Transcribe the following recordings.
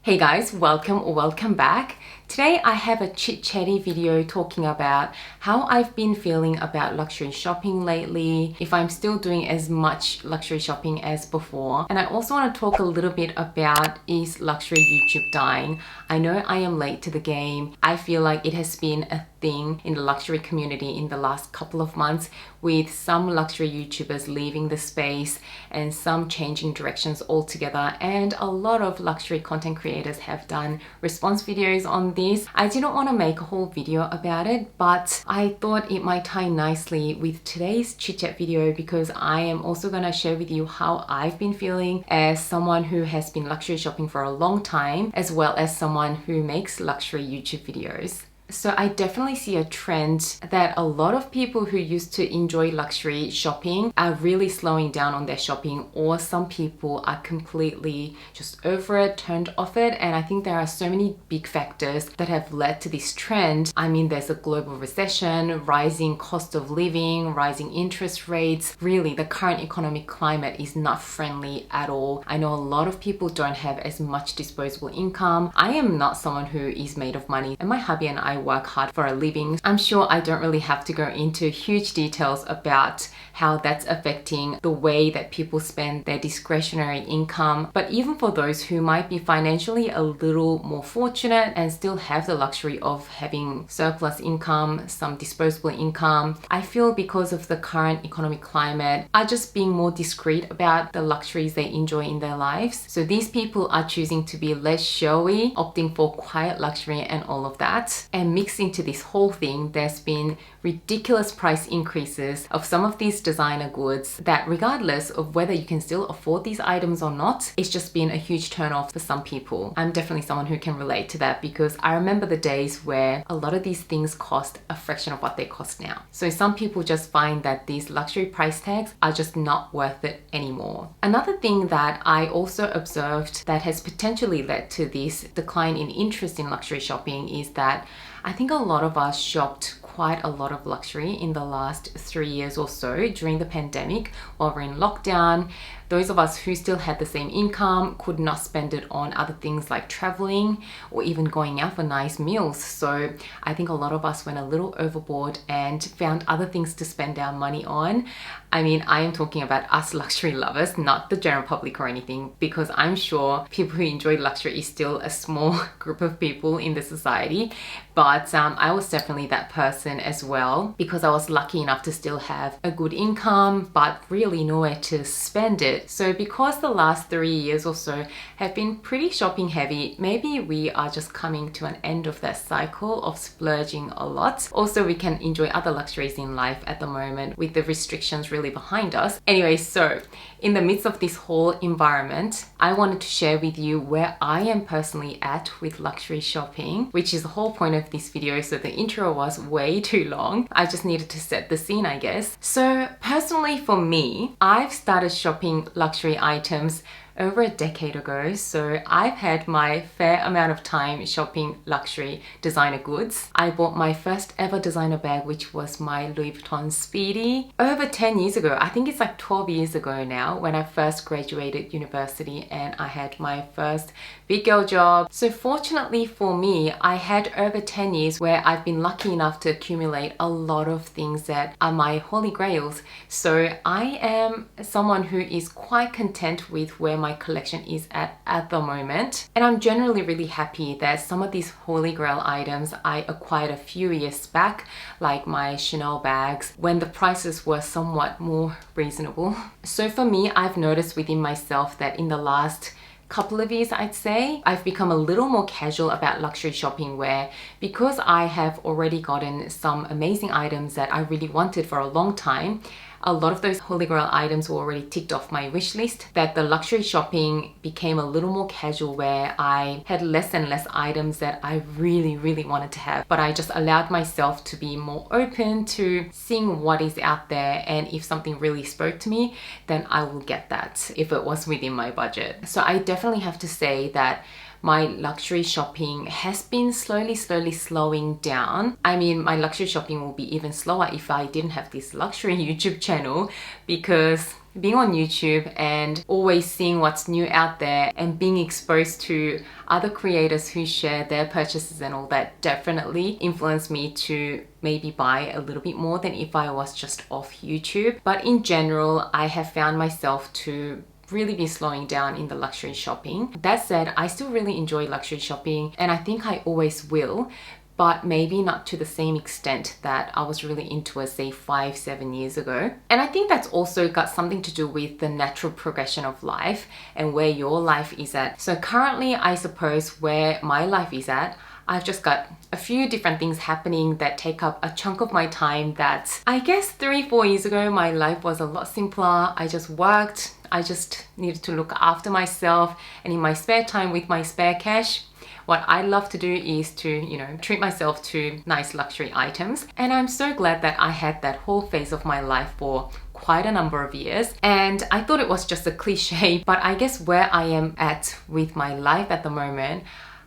Hey guys, welcome back. Today I have a chit-chatty video talking about how I've been feeling about luxury shopping lately, if I'm still doing as much luxury shopping as before, and I also want to talk a little bit about is luxury YouTube dying. I know I am late to the game. I feel like it has been a thing in the luxury community in the last couple of months, with some luxury YouTubers leaving the space and some changing directions altogether, and a lot of luxury content creators have done response videos on this. I didn't want to make a whole video about it, but I thought it might tie nicely with today's chit chat video because I am also going to share with you how I've been feeling as someone who has been luxury shopping for a long time, as well as someone who makes luxury YouTube videos. So I definitely see a trend that a lot of people who used to enjoy luxury shopping are really slowing down on their shopping, or some people are completely just over it, turned off it. And I think there are so many big factors that have led to this trend. I mean, there's a global recession, rising cost of living, rising interest rates. Really, the current economic climate is not friendly at all. I know a lot of people don't have as much disposable income. I am not someone who is made of money, and my hubby and I work hard for a living. I'm sure I don't really have to go into huge details about how that's affecting the way that people spend their discretionary income. But even for those who might be financially a little more fortunate and still have the luxury of having surplus income, some disposable income, I feel because of the current economic climate are just being more discreet about the luxuries they enjoy in their lives. So these people are choosing to be less showy, opting for quiet luxury and all of that. And mixed into this whole thing, there's been ridiculous price increases of some of these designer goods that, regardless of whether you can still afford these items or not, it's just been a huge turn off for some people. I'm definitely someone who can relate to that because I remember the days where a lot of these things cost a fraction of what they cost now. So some people just find that these luxury price tags are just not worth it anymore. Another thing that I also observed that has potentially led to this decline in interest in luxury shopping is that I think a lot of us shopped quite a lot of luxury in the last 3 years or so during the pandemic while we're in lockdown. Those of us who still had the same income could not spend it on other things like traveling or even going out for nice meals. So I think a lot of us went a little overboard and found other things to spend our money on. I mean, I am talking about us luxury lovers, not the general public or anything, because I'm sure people who enjoy luxury is still a small group of people in the society. But I was definitely that person as well, because I was lucky enough to still have a good income, but really nowhere to spend it. So because the last 3 years or so have been pretty shopping heavy, maybe we are just coming to an end of that cycle of splurging a lot. Also, we can enjoy other luxuries in life at the moment with the restrictions really behind us. Anyway, so in the midst of this whole environment, I wanted to share with you where I am personally at with luxury shopping, which is the whole point of this video. So the intro was way too long. I just needed to set the scene, I guess. So personally for me, I've started shopping luxury items over a decade ago, so I've had my fair amount of time shopping luxury designer goods. I bought my first ever designer bag, which was my Louis Vuitton Speedy, over 10 years ago. I think it's like 12 years ago now, when I first graduated university and I had my first big girl job. So fortunately for me, I had over 10 years where I've been lucky enough to accumulate a lot of things that are my holy grails. So I am someone who is quite content with where my collection is at the moment, and I'm generally really happy that some of these holy grail items I acquired a few years back, like my Chanel bags, when the prices were somewhat more reasonable. So for me, I've noticed within myself that in the last couple of years, I'd say, I've become a little more casual about luxury shopping, where because I have already gotten some amazing items that I really wanted for a long time, a lot of those holy grail items were already ticked off my wish list, that the luxury shopping became a little more casual, where I had less and less items that I really wanted to have, but I just allowed myself to be more open to seeing what is out there, and if something really spoke to me, then I will get that if it was within my budget. So I definitely have to say that my luxury shopping has been slowly slowing down. I mean, my luxury shopping will be even slower if I didn't have this luxury YouTube channel, because being on YouTube and always seeing what's new out there and being exposed to other creators who share their purchases and all that definitely influenced me to maybe buy a little bit more than if I was just off YouTube. But in general, I have found myself to really be slowing down in the luxury shopping. That said, I still really enjoy luxury shopping and I think I always will, but maybe not to the same extent that I was really into it, say 5-7 years ago. And I think that's also got something to do with the natural progression of life and where your life is at. So currently, I suppose where my life is at, I've just got a few different things happening that take up a chunk of my time that I guess 3-4 years ago, my life was a lot simpler. I just worked, I just needed to look after myself, and in my spare time with my spare cash, what I love to do is to, treat myself to nice luxury items. And I'm so glad that I had that whole phase of my life for quite a number of years. And I thought it was just a cliche, but I guess where I am at with my life at the moment,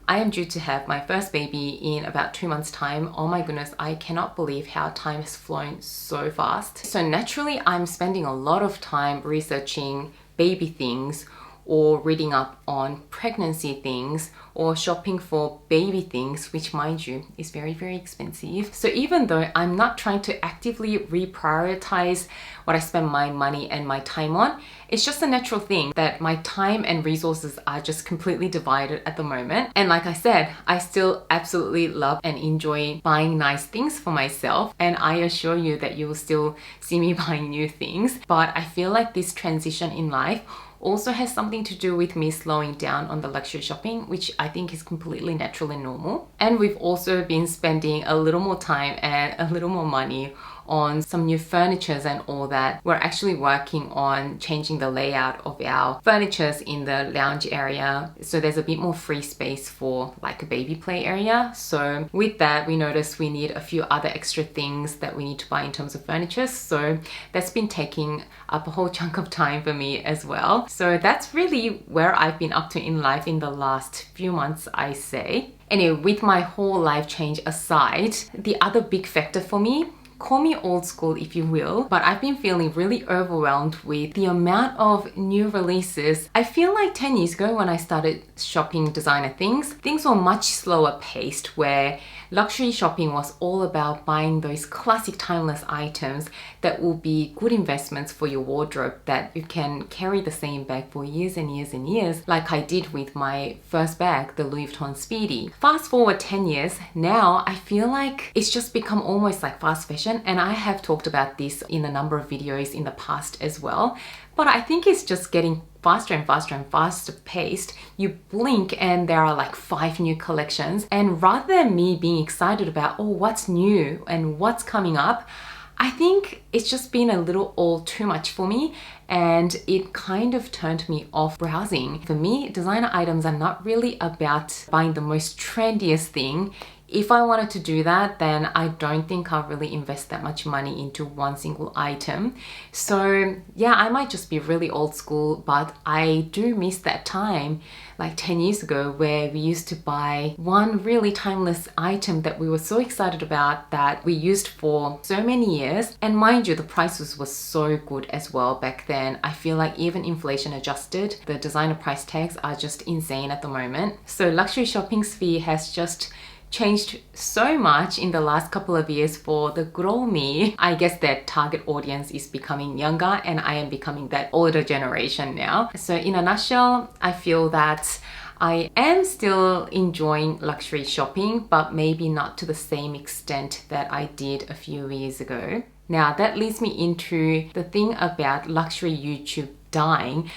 I am due to have my first baby in about 2 months' time. Oh my goodness, I cannot believe how time has flown so fast. So naturally, I'm spending a lot of time researching baby things or reading up on pregnancy things or shopping for baby things, which mind you is very, very expensive. So even though I'm not trying to actively reprioritize what I spend my money and my time on, it's just a natural thing that my time and resources are just completely divided at the moment. And like I said, I still absolutely love and enjoy buying nice things for myself. And I assure you that you will still see me buying new things. But I feel like this transition in life also has something to do with me slowing down on the luxury shopping, which I think is completely natural and normal. And we've also been spending a little more time and a little more money on some new furnitures and all that. We're actually working on changing the layout of our furnitures in the lounge area, so there's a bit more free space for like a baby play area. So with that, we noticed we need a few other extra things that we need to buy in terms of furniture, so that's been taking up a whole chunk of time for me as well. So that's really where I've been up to in life in the last few months, I say. Anyway, with my whole life change aside, the other big factor for me, call me old school if you will, but I've been feeling really overwhelmed with the amount of new releases. I feel like 10 years ago when I started shopping designer things were much slower paced, where luxury shopping was all about buying those classic timeless items that will be good investments for your wardrobe, that you can carry the same bag for years and years and years, like I did with my first bag, the Louis Vuitton Speedy. Fast forward 10 years, now I feel like it's just become almost like fast fashion, and I have talked about this in a number of videos in the past as well. But I think it's just getting faster and faster and faster paced. You blink and there are like 5 new collections. And rather than me being excited about, oh, what's new and what's coming up, I think it's just been a little all too much for me, and it kind of turned me off browsing. For me, designer items are not really about buying the most trendiest thing. If I wanted to do that, then I don't think I'll really invest that much money into one single item. So yeah, I might just be really old school, but I do miss that time, like 10 years ago, where we used to buy one really timeless item that we were so excited about that we used for so many years. And mind you, the prices were so good as well back then. I feel like even inflation adjusted, the designer price tags are just insane at the moment. So luxury shopping sphere has just changed so much in the last couple of years for the good old me. I guess that target audience is becoming younger and I am becoming that older generation now. So in a nutshell, I feel that I am still enjoying luxury shopping, but maybe not to the same extent that I did a few years ago. Now that leads me into the thing about luxury YouTube dying.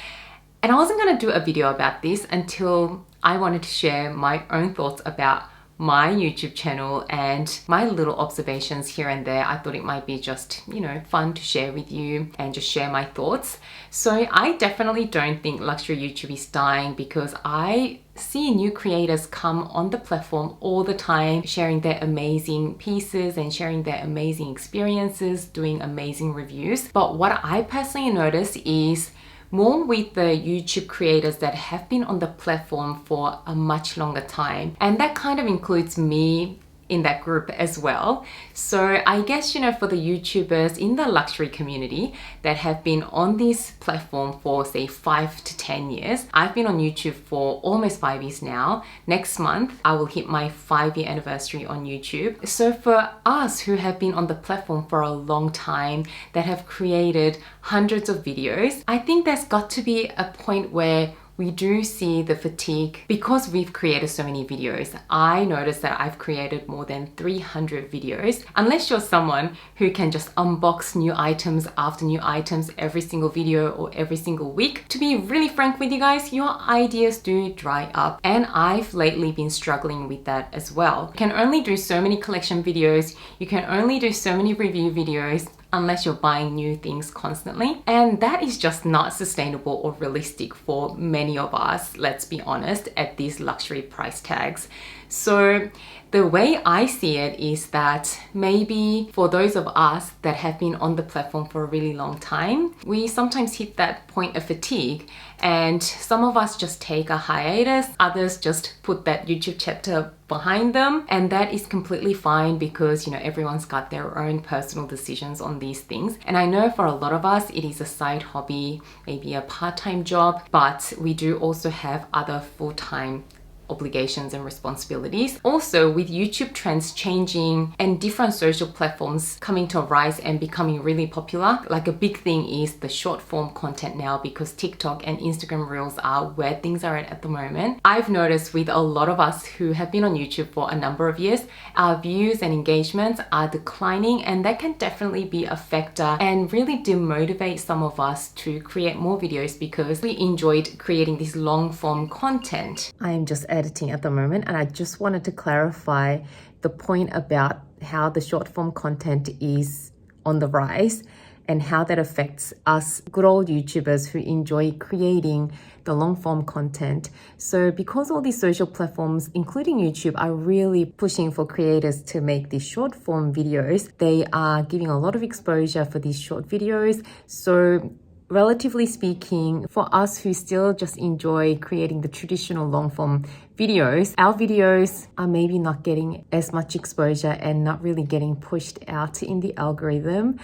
And I wasn't going to do a video about this until I wanted to share my own thoughts about my YouTube channel and my little observations here and there. I thought it might be just, fun to share with you and just share my thoughts. So I definitely don't think luxury YouTube is dying, because I see new creators come on the platform all the time, sharing their amazing pieces and sharing their amazing experiences, doing amazing reviews. But what I personally notice is more with the YouTube creators that have been on the platform for a much longer time. And that kind of includes me in that group as well. So I guess, for the YouTubers in the luxury community that have been on this platform for say 5 to 10 years, I've been on YouTube for almost 5 years now. Next month, I will hit my 5-year anniversary on YouTube. So for us who have been on the platform for a long time, that have created hundreds of videos, I think there's got to be a point where we do see the fatigue because we've created so many videos. I noticed that I've created more than 300 videos. Unless you're someone who can just unbox new items after new items every single video or every single week, to be really frank with you guys, your ideas do dry up. And I've lately been struggling with that as well. You can only do so many collection videos. You can only do so many review videos unless you're buying new things constantly. And that is just not sustainable or realistic for many of us, let's be honest, at these luxury price tags. So the way I see it is that maybe for those of us that have been on the platform for a really long time, we sometimes hit that point of fatigue, and some of us just take a hiatus, others just put that YouTube chapter behind them, and that is completely fine because everyone's got their own personal decisions on these things. And I know for a lot of us it is a side hobby, maybe a part-time job, but we do also have other full-time obligations and responsibilities. Also, with YouTube trends changing and different social platforms coming to rise and becoming really popular, like a big thing is the short form content now, because TikTok and Instagram Reels are where things are at the moment. I've noticed with a lot of us who have been on YouTube for a number of years, our views and engagements are declining, and that can definitely be a factor and really demotivate some of us to create more videos because we enjoyed creating this long form content. I am just editing at the moment, and I just wanted to clarify the point about how the short form content is on the rise and how that affects us good old YouTubers who enjoy creating the long form content. So because all these social platforms, including YouTube, are really pushing for creators to make these short form videos, they are giving a lot of exposure for these short videos. So relatively speaking, for us who still just enjoy creating the traditional long form videos, our videos are maybe not getting as much exposure and not really getting pushed out in the algorithm.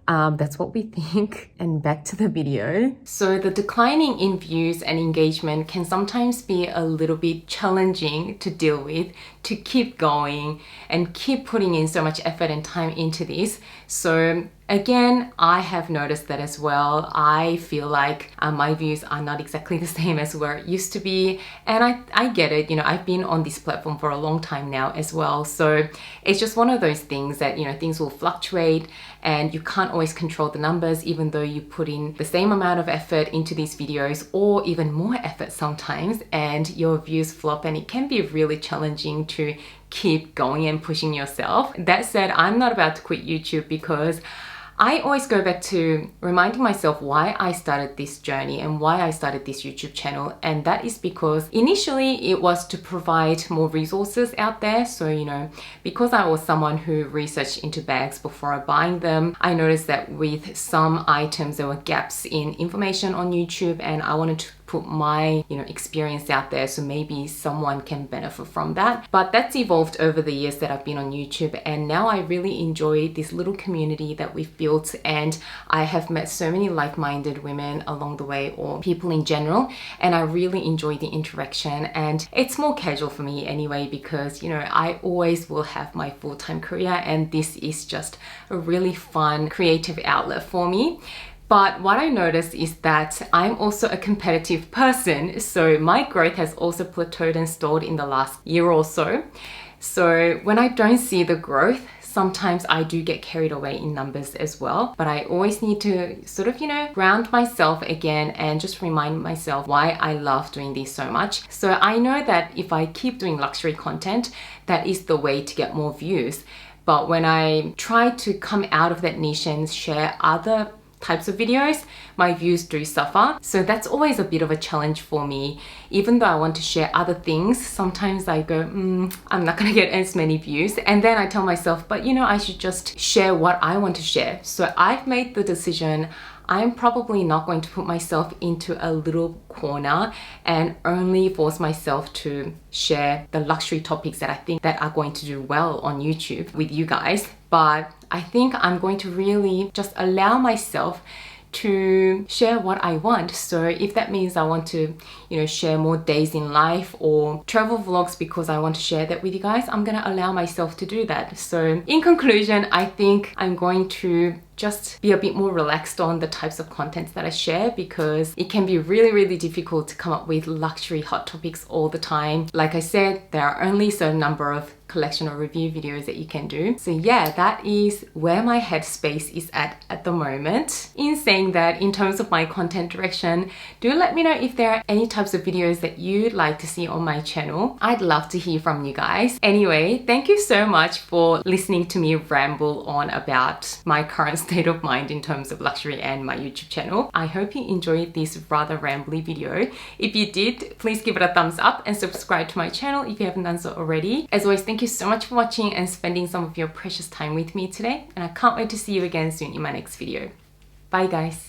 That's what we think. And back to the video. So the declining in views and engagement can sometimes be a little bit challenging to deal with, to keep going and keep putting in so much effort and time into this. So again, I have noticed that as well. I feel like my views are not exactly the same as where it used to be. And I get it, I've been on this platform for a long time now as well. So it's just one of those things that, things will fluctuate and you can't always control the numbers, even though you put in the same amount of effort into these videos or even more effort sometimes, and your views flop, and it can be really challenging to keep going and pushing yourself. That said, I'm not about to quit YouTube because I always go back to reminding myself why I started this journey and why I started this YouTube channel. And that is because initially it was to provide more resources out there. So, because I was someone who researched into bags before buying them, I noticed that with some items there were gaps in information on YouTube, and I wanted to put my experience out there so maybe someone can benefit from that. But that's evolved over the years that I've been on YouTube, and now I really enjoy this little community that we've built, and I have met so many like-minded women along the way, or people in general, and I really enjoy the interaction. And it's more casual for me anyway because I always will have my full-time career, and this is just a really fun creative outlet for me. But what I noticed is that I'm also a competitive person, so my growth has also plateaued and stalled in the last year or so. So when I don't see the growth, sometimes I do get carried away in numbers as well. But I always need to sort of, ground myself again and just remind myself why I love doing this so much. So I know that if I keep doing luxury content, that is the way to get more views. But when I try to come out of that niche and share other types of videos, my views do suffer. So that's always a bit of a challenge for me. Even though I want to share other things, sometimes I go, I'm not gonna get as many views. And then I tell myself, but I should just share what I want to share. So I've made the decision, I'm probably not going to put myself into a little corner and only force myself to share the luxury topics that I think that are going to do well on YouTube with you guys. But I think I'm going to really just allow myself to share what I want. So if that means I want to, share more days in life or travel vlogs because I want to share that with you guys, I'm gonna allow myself to do that. So in conclusion, I think I'm going to just be a bit more relaxed on the types of contents that I share, because it can be really, really difficult to come up with luxury hot topics all the time. Like I said, there are only a certain number of collection or review videos that you can do. So yeah, that is where my headspace is at the moment. In saying that, in terms of my content direction, do let me know if there are any types of videos that you'd like to see on my channel. I'd love to hear from you guys. Anyway, thank you so much for listening to me ramble on about my current state of mind in terms of luxury and my YouTube channel. I hope you enjoyed this rather rambly video. If you did, please give it a thumbs up and subscribe to my channel if you haven't done so already. As always, thank you so much for watching and spending some of your precious time with me today, and I can't wait to see you again soon in my next video. Bye guys.